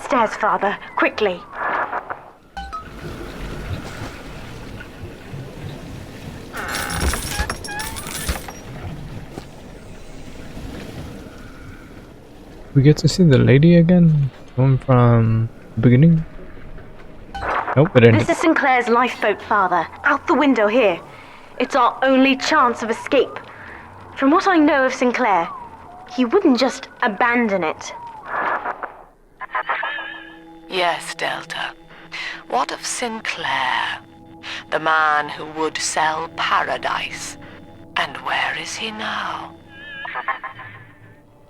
Upstairs, Father, quickly. We get to see the lady again? One from the beginning? Nope, it ended. This is Sinclair's lifeboat, Father. Out the window here. It's our only chance of escape. From what I know of Sinclair, he wouldn't just abandon it. Yes, Delta. What of Sinclair? The man who would sell paradise. And where is he now?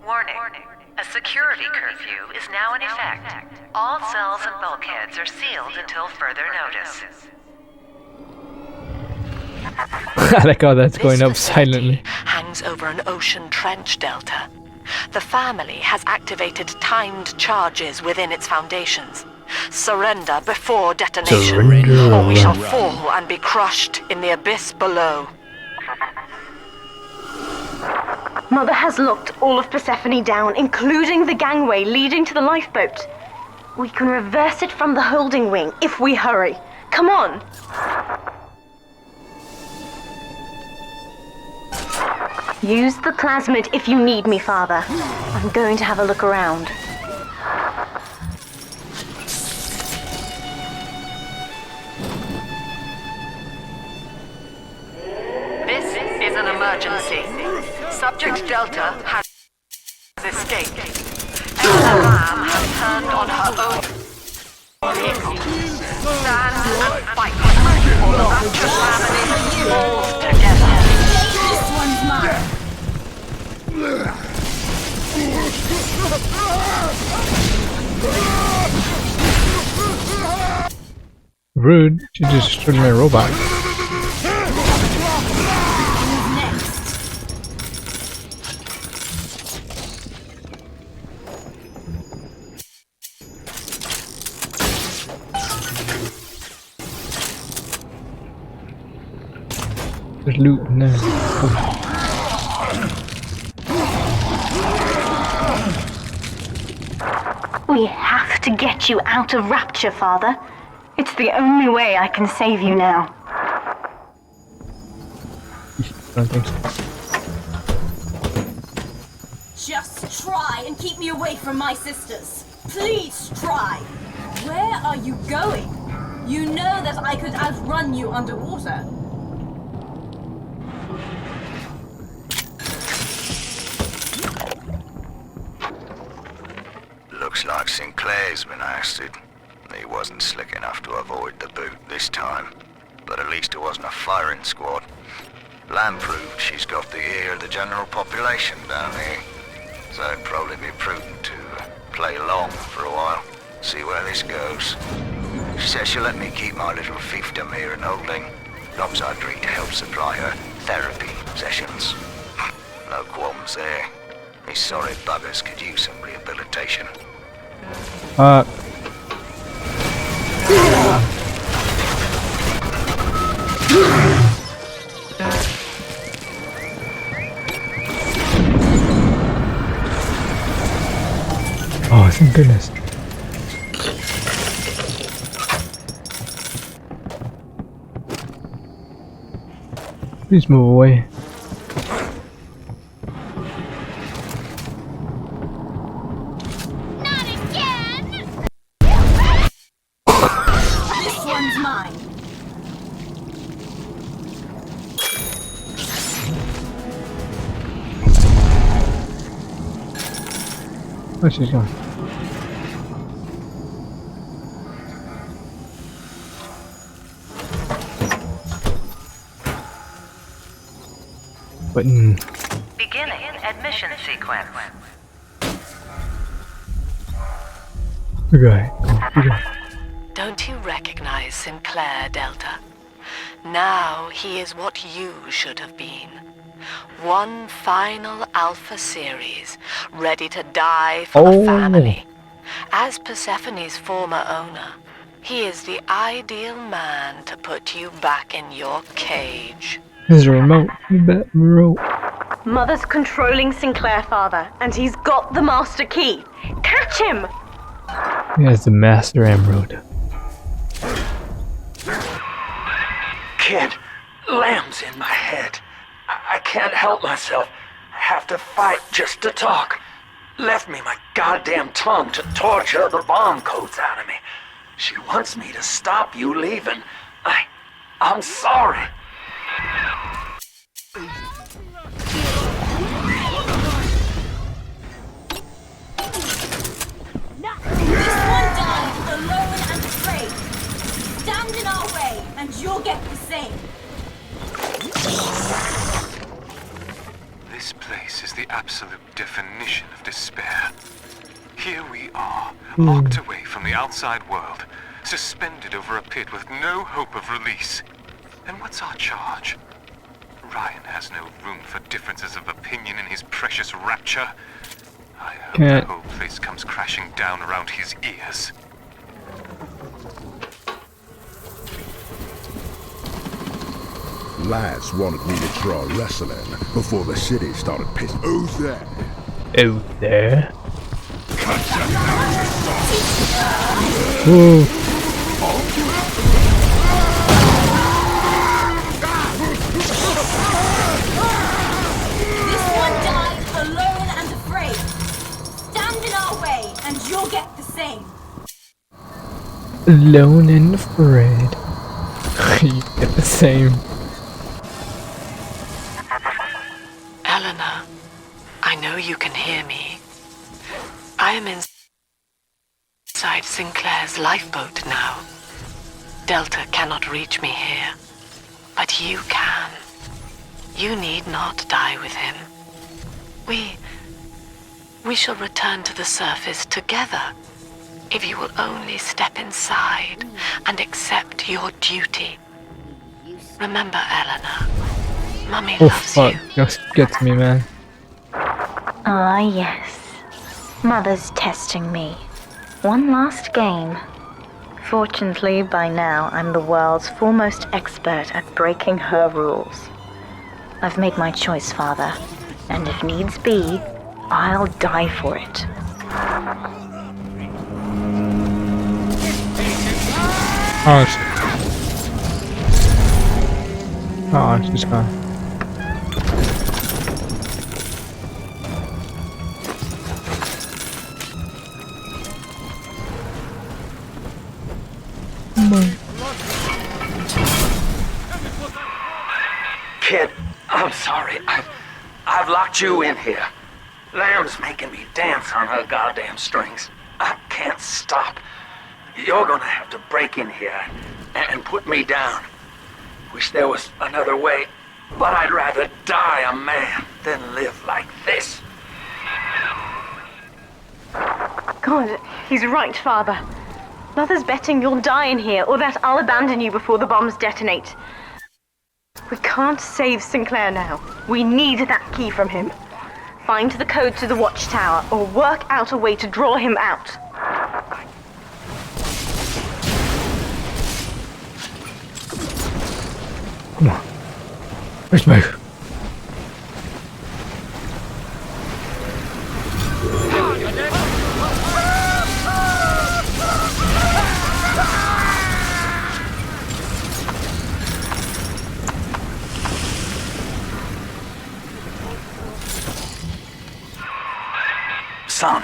Warning. A security curfew is now in effect. All cells and bulkheads are sealed until further notice. I like how that's going This up silently. facility hangs over an ocean trench, Delta. The family has activated timed charges within its foundations. Surrender before detonation, Surrender. or we shall fall and be crushed in the abyss below. Mother has locked all of Persephone down, including the gangway leading to the lifeboat. We can reverse it from the holding wing if we hurry. Come on! Use the plasmid if you need me, Father. I'm going to have a look around. This is an emergency. Subject Delta has escaped. Abraham has turned on her own vehicle. Stand and fight, or the Rapture family falls together. This one's mine. Rude. She just destroyed my robot. There's loot in there. Oh. We have to get you out of Rapture, Father. It's the only way I can save you now. I don't think so. Just try and keep me away from my sisters. Please try. Where are you going? You know that I could outrun you underwater. Looks like Sinclair's been ousted. He wasn't slick enough to avoid the boot this time. But at least it wasn't a firing squad. Lamb proved she's got the ear of the general population down here. So it'd probably be prudent to play along for a while, see where this goes. She says she'll let me keep my little fiefdom here in holding, long as I agree to help supply her therapy sessions. No qualms there. These sorry buggers could use some rehabilitation. Oh, thank goodness. Please move away. Not again! This one's mine. Oh, she's gone. Button. Beginning admission sequence. Okay. Okay. Don't you recognize Sinclair, Delta? Now he is what you should have been. One final Alpha series, ready to die for the family. As Persephone's former owner, he is the ideal man to put you back in your cage. There's a remote. That remote. Mother's controlling Sinclair, Father, and he's got the master key. Catch him! He has the Master Emerald. Kid, lamb's in my head. I can't help myself. I have to fight just to talk. Left me my goddamn tongue to torture the bomb codes out of me. She wants me to stop you leaving. I'm sorry. This one died alone and afraid. Stand in our way, and you'll get the same. This place is the absolute definition of despair. Here we are, locked away from the outside world, suspended over a pit with no hope of release. And what's our charge? Ryan has no room for differences of opinion in his precious rapture. I hope the whole place comes crashing down around his ears. Lads wanted me to try wrestling before the city started pissing. Who's that? Oh, there. Whoa. This one died alone and afraid. Stand in our way, and you'll get the same. Alone and afraid. You get the same. Eleanor, I know you can hear me. I am inside Sinclair's lifeboat now. Delta cannot reach me here, but you can. You need not die with him. We shall return to the surface together, if you will only step inside and accept your duty. Remember, Eleanor, Mummy Oh loves fuck, you. just gets me, man. Ah, yes. Mother's testing me. One last game. Fortunately, by now, I'm the world's foremost expert at breaking her rules. I've made my choice, Father, and if needs be, I'll die for it. Oh shit. Oh, she's gone. Kid, I'm sorry. I've locked you in here. Lamb's making me dance on her goddamn strings. I can't stop. You're gonna have to break in here and put me down. Wish there was another way, but I'd rather die a man than live like this. God, he's right, Father. Mother's betting you'll die in here, or that I'll abandon you before the bombs detonate. We can't save Sinclair now. We need that key from him. Find the code to the watchtower, or work out a way to draw him out. Come on. Let's move. Son,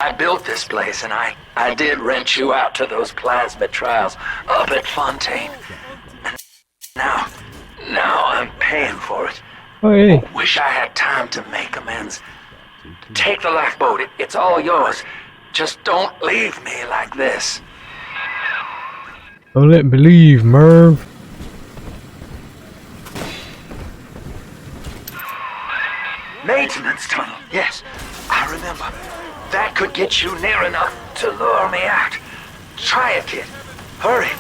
I built this place and I did rent you out to those plasma trials up at Fontaine. And now I'm paying for it. Oh, hey. Wish I had time to make amends. Take the lifeboat, it's all yours. Just don't leave me like this. Don't let me leave, Merv. Maintenance tunnel, yes, I remember. That could get you near enough to lure me out. Try it, kid. Hurry.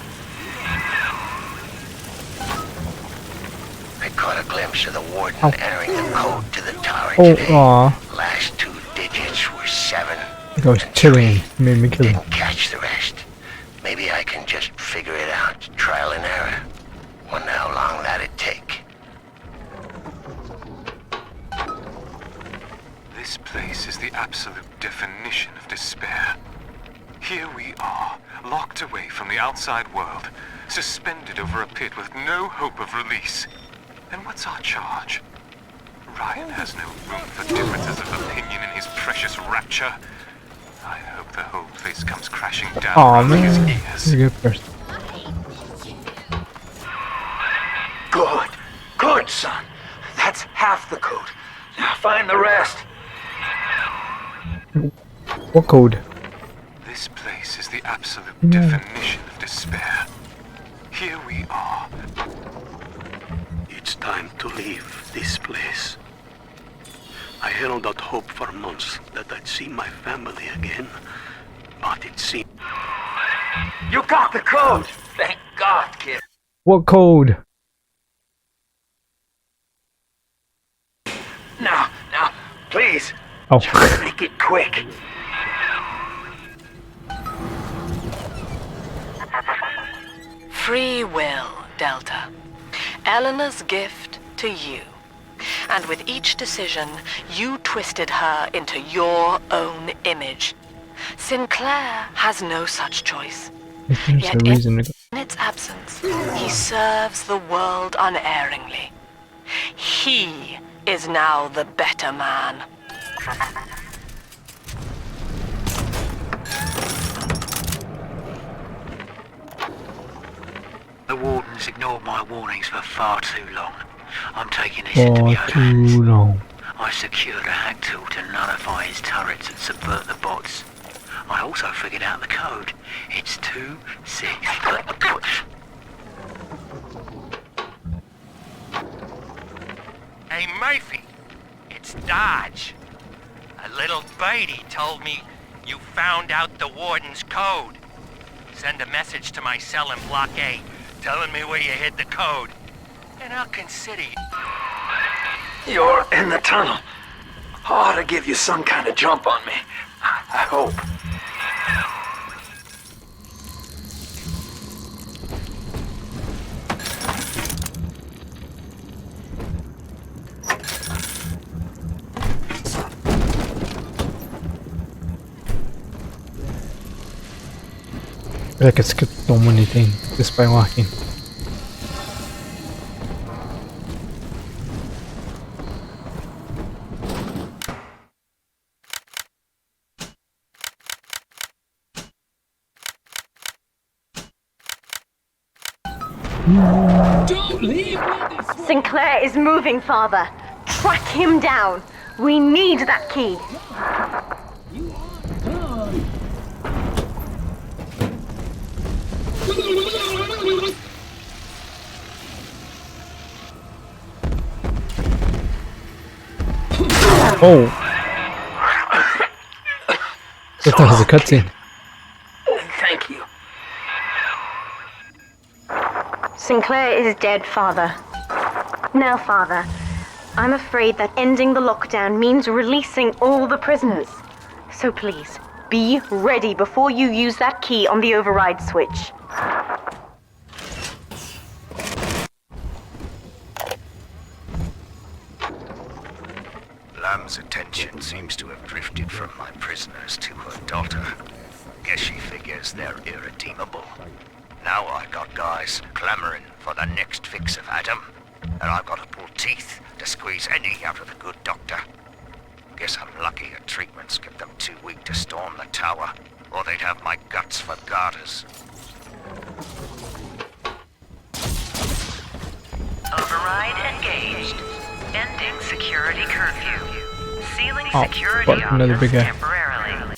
I caught a glimpse of the warden entering the code to the tower Oh, today. aw. Last two digits were 7. I was chilling. Made me kill him. Didn't catch the rest. Maybe I can just figure it out, trial and error. Wonder how long that'd take. This place is the absolute definition of despair. Here we are, locked away from the outside world, suspended over a pit with no hope of release. And what's our charge? Ryan has no room for differences of opinion in his precious rapture. I hope the whole place comes crashing down Aw, on his man. ears. You're a good person. Good. Good, son. That's half the code. Now find the rest. What code? This place is the absolute definition of despair. Here we are. It's time to leave this place. I held out hope for months that I'd see my family again, but it seemed... You got the code! Thank God, kid. What code? Now, please. Oh. Just make it quick. Free will, Delta. Eleanor's gift to you. And with each decision, you twisted her into your own image. Sinclair has no such choice. There's Yet a reason to go. in its absence, he serves the world unerringly. He is now the better man. The warden's ignored my warnings for far too long. I'm taking this into my For own hands. too long. I secured a hack tool to nullify his turrets and subvert the bots. I also figured out the code. It's 2, 6... Hey, Murphy, it's Dodge. A little birdie told me you found out the warden's code. Send a message to my cell in Block A, telling me where you hid the code, and I'll consider you. You're in the tunnel. Ought to give you some kind of jump on me. I hope. I could skip so many things just by walking. Sinclair is moving, Father. Track him down. We need that key. Oh! I thought it was a cutscene. Thank you. Sinclair is dead, Father. Now, Father, I'm afraid that ending the lockdown means releasing all the prisoners. So please, be ready before you use that key on the override switch. Lamb's attention seems to have drifted from my prisoners to her daughter. Guess she figures they're irredeemable. Now I got guys clamoring for the next fix of Adam, and I've got to pull teeth to squeeze any out of the good doctor. Guess I'm lucky her treatments kept them too weak to storm the tower, or they'd have my guts for garters. Override engaged. Ending security curfew. Sealing Oh, security fuck, another big office guy. temporarily.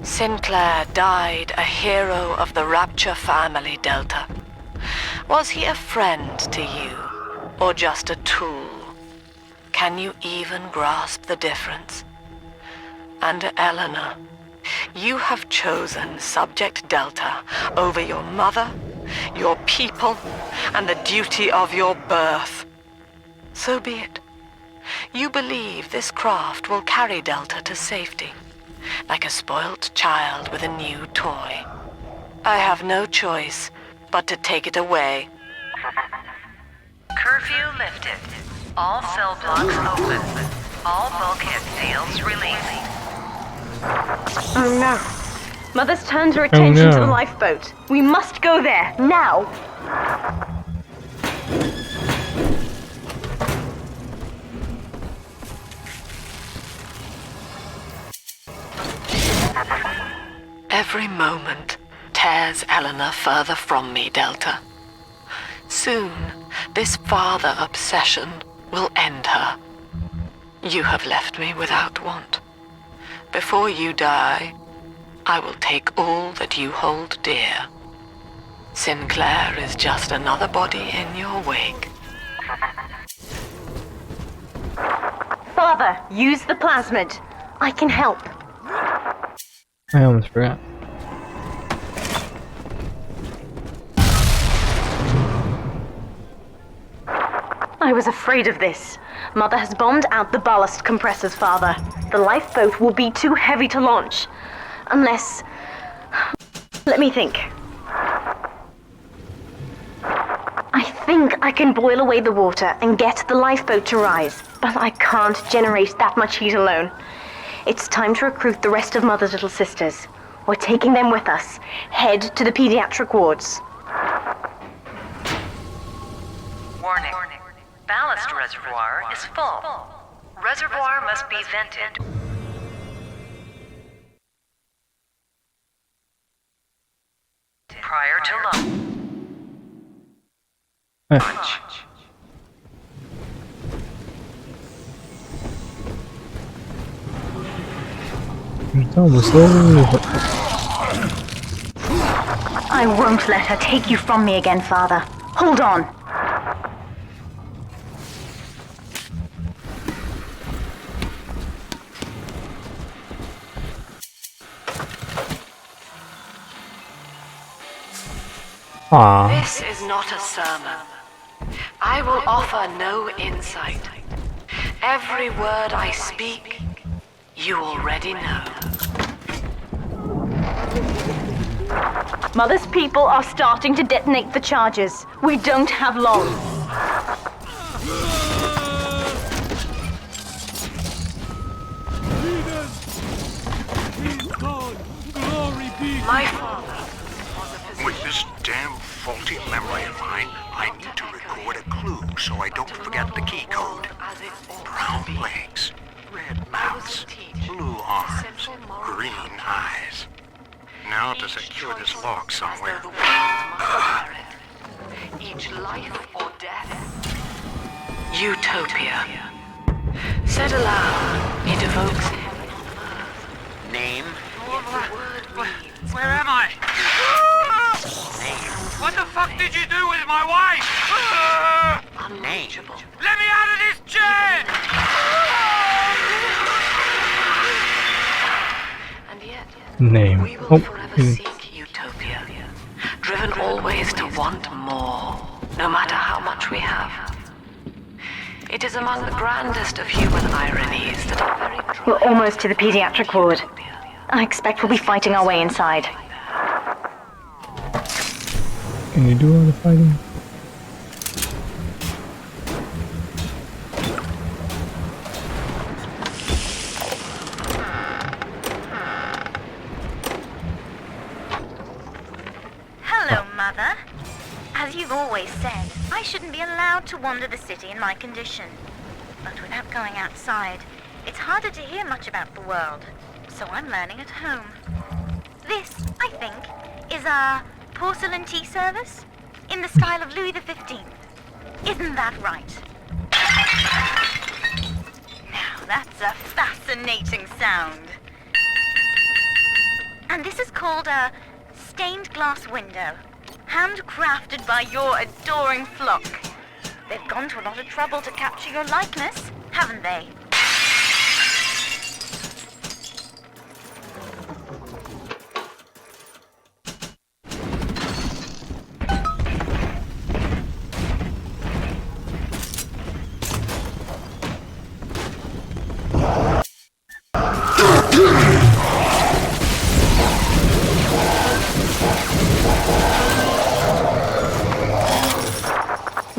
Sinclair died a hero of the Rapture family, Delta. Was he a friend to you, or just a tool? Can you even grasp the difference? And Eleanor, you have chosen Subject Delta over your mother, your people, and the duty of your birth. So be it. You believe this craft will carry Delta to safety, like a spoilt child with a new toy. I have no choice but to take it away. Curfew lifted. All cell blocks open. All bulkhead seals released. Oh no. Mother's turned her attention to the no. lifeboat. We must go there, now! Every moment tears Eleanor further from me, Delta. Soon, this father obsession will end her. You have left me without want. Before you die, I will take all that you hold dear. Sinclair is just another body in your wake. Father, use the plasmid. I can help. I almost forgot. I was afraid of this. Mother has bombed out the ballast compressors, Father. The lifeboat will be too heavy to launch. Unless... Let me think. I think I can boil away the water and get the lifeboat to rise, but I can't generate that much heat alone. It's time to recruit the rest of Mother's little sisters. We're taking them with us. Head to the pediatric wards. Warning. Ballast reservoir is full. Reservoir must be vented. Prior to launch. It's almost over. I won't let her take you from me again, Father. Hold on. Aww. This is not a sermon. I will offer no insight. Every word I speak, you already know. Mother's people are starting to detonate the charges. We don't have long. My father. With this damn faulty memory of mine, I need to record a clue so I don't forget the key code. Brown legs, red mouths, blue arms, green eyes. Now to secure this log somewhere. Each life or death. Utopia. Said aloud, it evokes heaven on earth. Name? Where am I? Name. What the fuck did you do with my wife? Unreachable. Let me out of this chair! And yet, Name. we will forever seek utopia, driven always to want more, no matter how much we have. It is among the grandest of human ironies that are very true. We're almost to the pediatric ward. I expect we'll be fighting our way inside. Can you do all the fighting? Hello, Mother. As you've always said, I shouldn't be allowed to wander the city in my condition. But without going outside, it's harder to hear much about the world, so I'm learning at home. This, I think, is a porcelain tea service in the style of Louis XV. Isn't that right? Now, that's a fascinating sound. And this is called a stained glass window, handcrafted by your adoring flock. They've gone to a lot of trouble to capture your likeness, haven't they?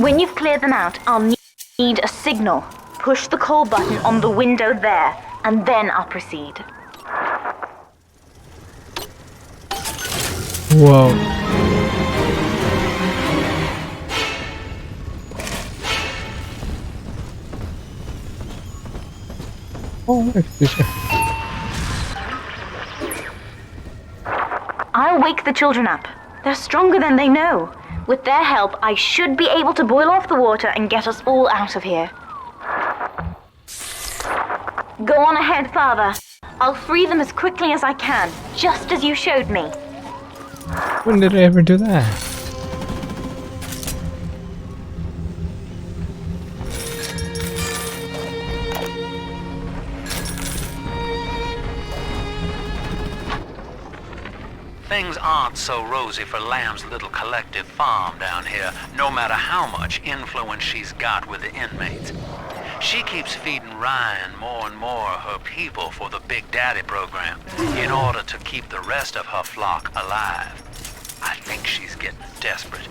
When you've cleared them out, I'll need a signal. Push the call button on the window there, and then I'll proceed. Whoa. Oh, I'll wake the children up. They're stronger than they know. With their help, I should be able to boil off the water and get us all out of here. Go on ahead, Father. I'll free them as quickly as I can, just as you showed me. When did I ever do that? Things aren't so rosy for Lamb's little collective farm down here, no matter how much influence she's got with the inmates. She keeps feeding Ryan more and more of her people for the Big Daddy program in order to keep the rest of her flock alive. I think she's getting desperate.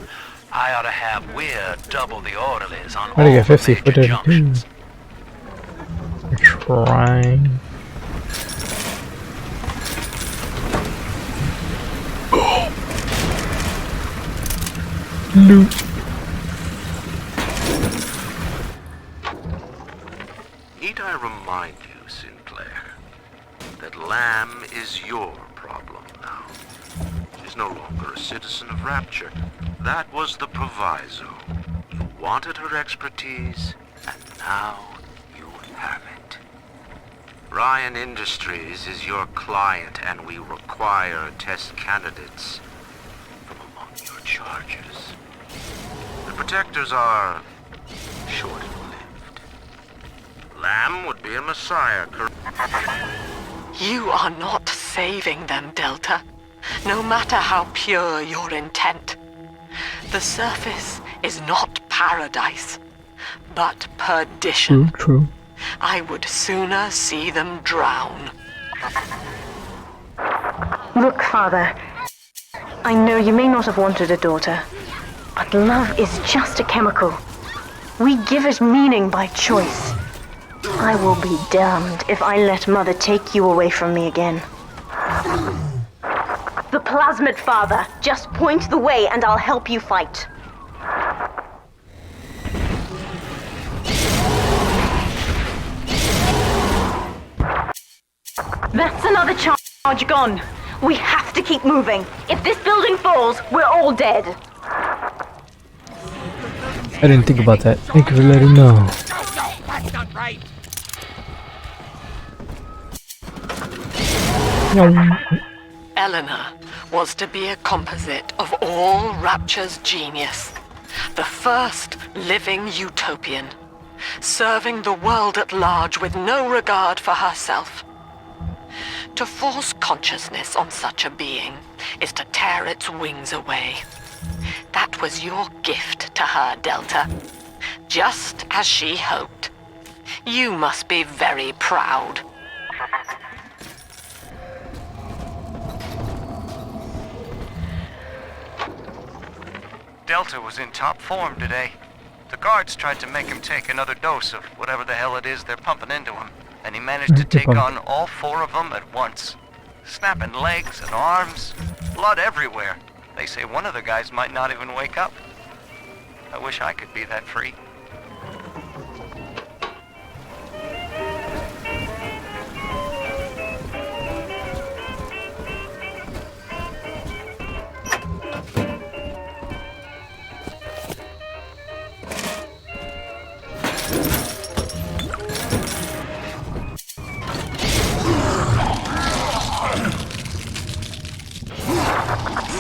I ought to have Weir double the orderlies on all I get the 50 major for the junctions. Trying. Loot. Need I remind you, Sinclair, that Lamb is your problem now. She's no longer a citizen of Rapture. That was the proviso. You wanted her expertise, and now you have it. Ryan Industries is your client, and we require test candidates from among your charges. The protectors are short-lived. Lamb would be a messiah, You are not saving them, Delta, no matter how pure your intent. The surface is not paradise, but perdition. True. I would sooner see them drown. Look, Father, I know you may not have wanted a daughter, but love is just a chemical. We give it meaning by choice. I will be damned if I let Mother take you away from me again. The plasmid, Father. Just point the way and I'll help you fight. That's another charge gone. We have to keep moving. If this building falls, we're all dead. I didn't think about that. Thank you for letting me know. No, that's not right. Eleanor was to be a composite of all Rapture's genius. The first living utopian, serving the world at large with no regard for herself. To force consciousness on such a being is to tear its wings away. That was your gift to her, Delta. Just as she hoped. You must be very proud. Delta was in top form today. The guards tried to make him take another dose of whatever the hell it is they're pumping into him, and he managed to take on all 4 of them at once. Snapping legs and arms, blood everywhere. They say one of the guys might not even wake up. I wish I could be that free.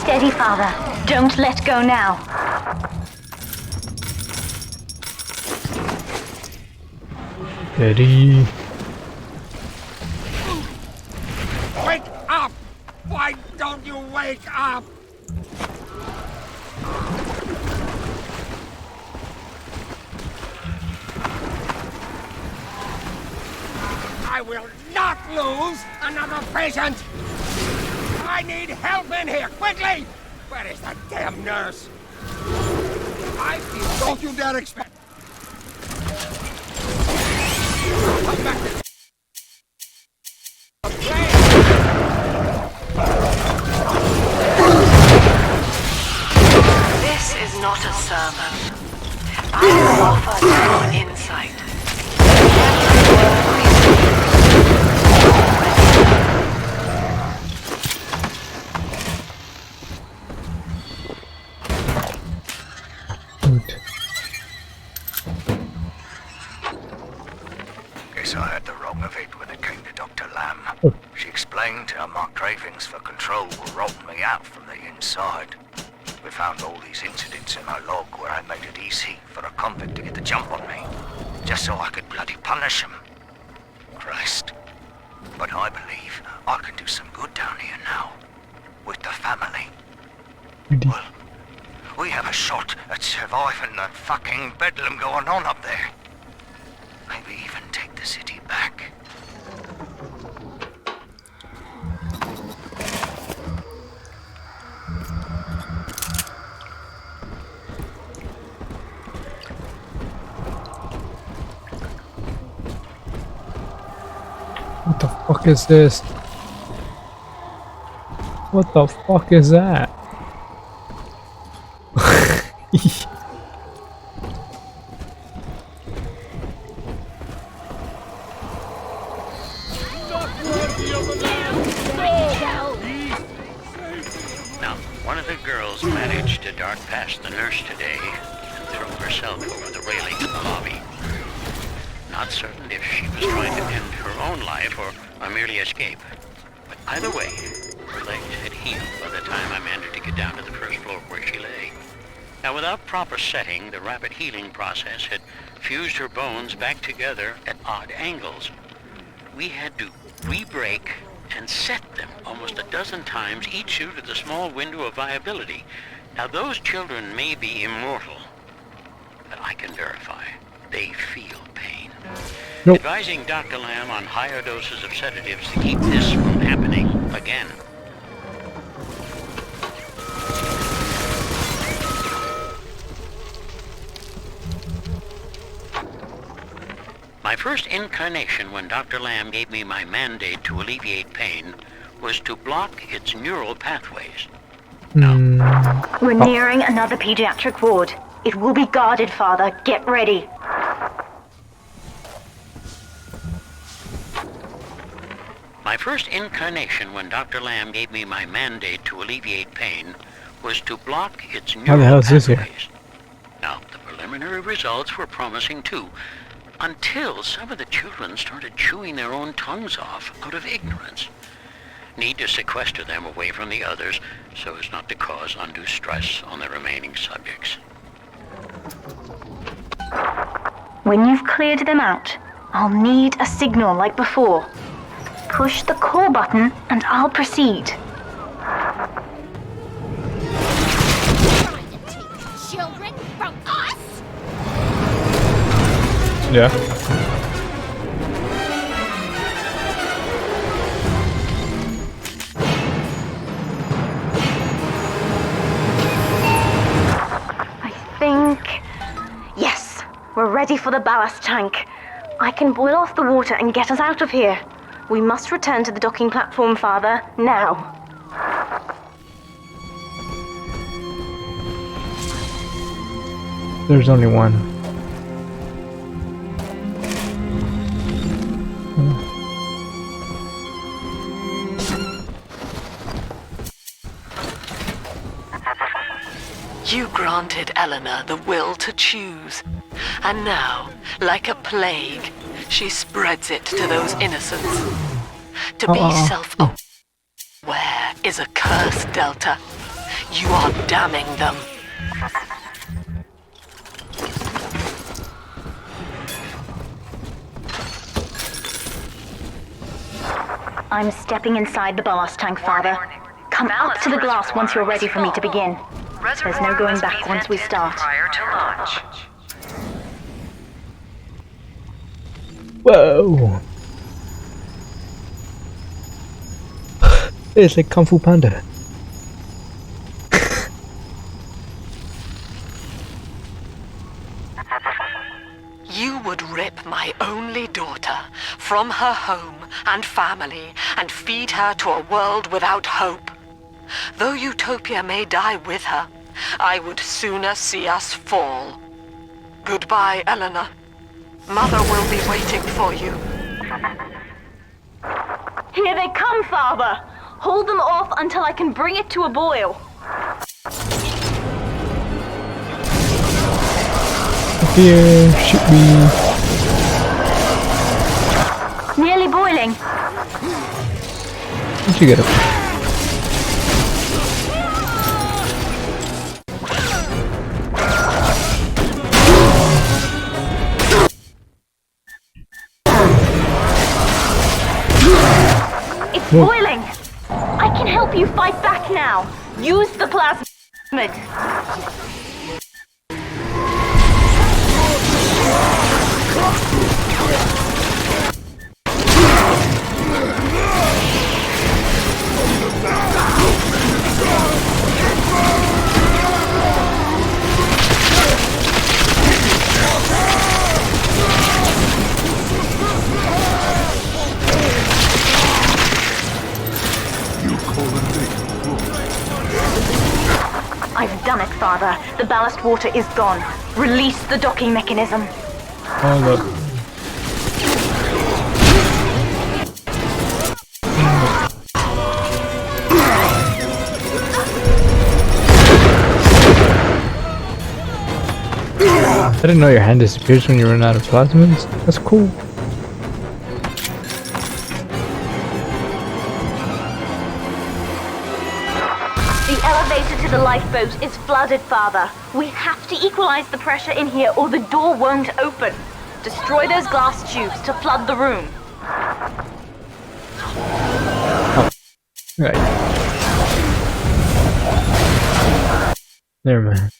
Steady, Father. Don't let go now. Steady. Wake up! Why don't you wake up? I will not lose another patient! I need help in here, quickly! Where is that damn nurse? Don't you dare expect. This is not a sermon. I will offer no insight. Guess I had the wrong of it when it came to Dr. Lamb. She explained how my cravings for control were rotting me out from the inside. We found all these incidents in my log where I made it easy for a convict to get the jump on me, just so I could bloody punish him. Christ. But I believe I can do some good down here now, with the family. Well, we have a shot at surviving the fucking bedlam going on up there. Maybe even take the city back. What the fuck is this? What the fuck is that? Now, one of the girls managed to dart past the nurse today and throw herself over the railing in the lobby. Not certain if she was trying to end her own life or merely escape. But either way, her legs had healed by the time I managed to get down to the first floor where she lay. Now, without proper setting, the rapid healing process had fused her bones back together at odd angles. We had to re-break and set them almost a dozen times, each due to the small window of viability. Now, those children may be immortal, but I can verify they feel pain. Nope. Advising Dr. Lamb on higher doses of sedatives to keep this from happening again. My first incarnation when Dr. Lamb gave me my mandate to alleviate pain was to block its neural pathways. We're nearing another pediatric ward. It will be guarded, Father. Get ready. My first incarnation when Dr. Lamb gave me my mandate to alleviate pain was to block its How the neural hell is this pathways. here? Now, the preliminary results were promising too, until some of the children started chewing their own tongues off out of ignorance. Need to sequester them away from the others so as not to cause undue stress on the remaining subjects. When you've cleared them out, I'll need a signal like before. Push the call button and I'll proceed. Trying to take children from us? Yeah. Yes, we're ready for the ballast tank. I can boil off the water and get us out of here. We must return to the docking platform, Father, now. There's only one. You granted Eleanor the will to choose. And now, like a plague, she spreads it to those innocents. To be self-aware is a curse, Delta. You are damning them. I'm stepping inside the ballast tank, Father. Come up to the glass once you're ready for me to begin. There's no going back once we start. Prior to launch. Whoa! It's like Kung Fu Panda. my only daughter from her home and family and feed her to a world without hope. Though Utopia may die with her, I would sooner see us fall. Goodbye, Eleanor. Mother will be waiting for you. Here they come, Father! Hold them off until I can bring it to a boil. Here, shoot me. Nearly boiling. Where'd you get it? It's boiling! I can help you fight back now. Use the plasmid. I've done it, Father. The ballast water is gone. Release the docking mechanism. Hold up. I didn't know your hand disappears when you run out of plasmids. That's cool. The elevator to the lifeboat is flooded, Father. We have to equalize the pressure in here or the door won't open. Destroy those glass tubes to flood the room. Oh. Right. Never mind.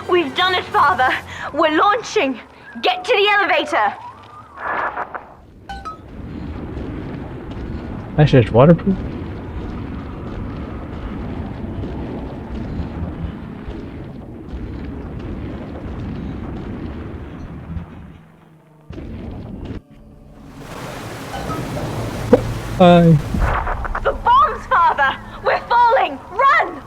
We've done it, Father. We're launching. Get to the elevator. Actually, it's waterproof. Bye. The bombs, Father! We're falling! Run!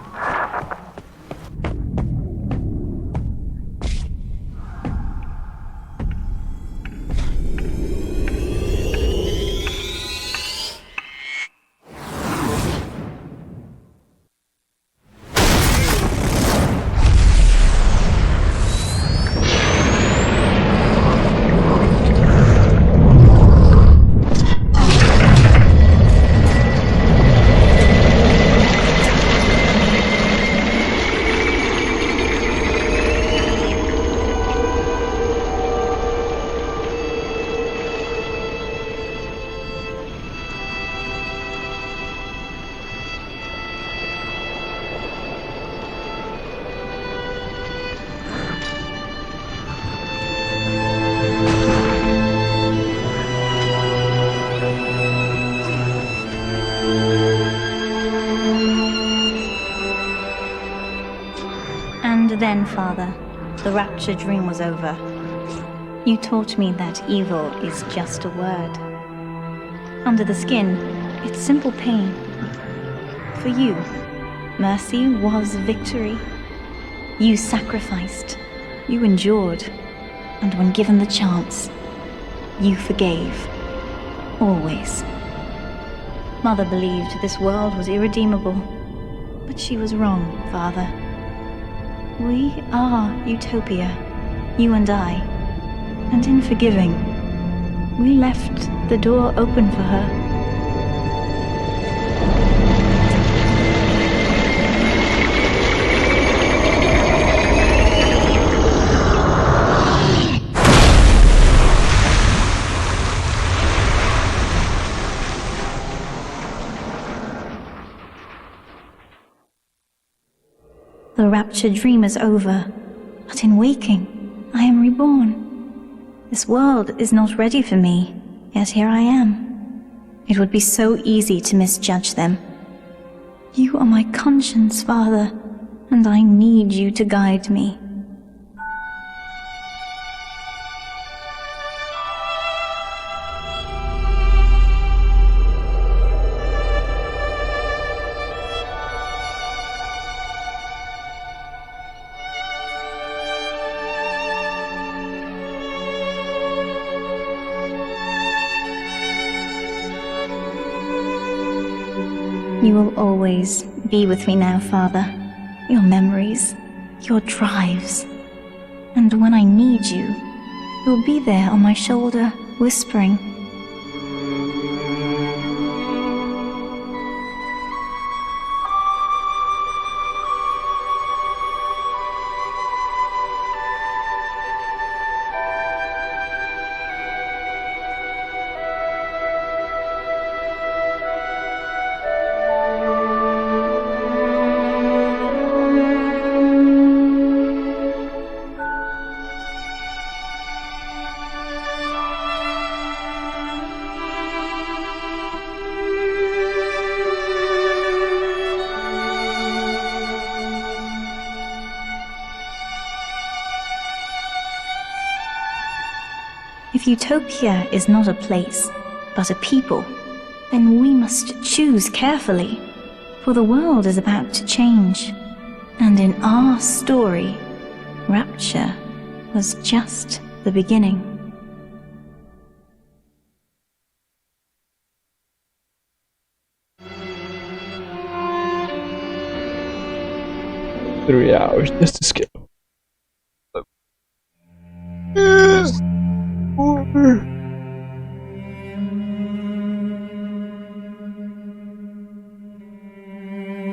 And then, Father, the rapture dream was over. You taught me that evil is just a word. Under the skin, it's simple pain. For you, mercy was victory. You sacrificed, you endured, and when given the chance, you forgave. Always. Mother believed this world was irredeemable, but she was wrong, Father. We are Utopia, you and I, and in forgiving, we left the door open for her. The rapture dream is over, but in waking, I am reborn. This world is not ready for me, yet here I am. It would be so easy to misjudge them. You are my conscience, Father, and I need you to guide me. You will always be with me now, Father. Your memories, your drives. And when I need you, you'll be there on my shoulder, whispering. If Utopia is not a place, but a people, then we must choose carefully, for the world is about to change. And in our story, Rapture was just the beginning. $3 just to skip.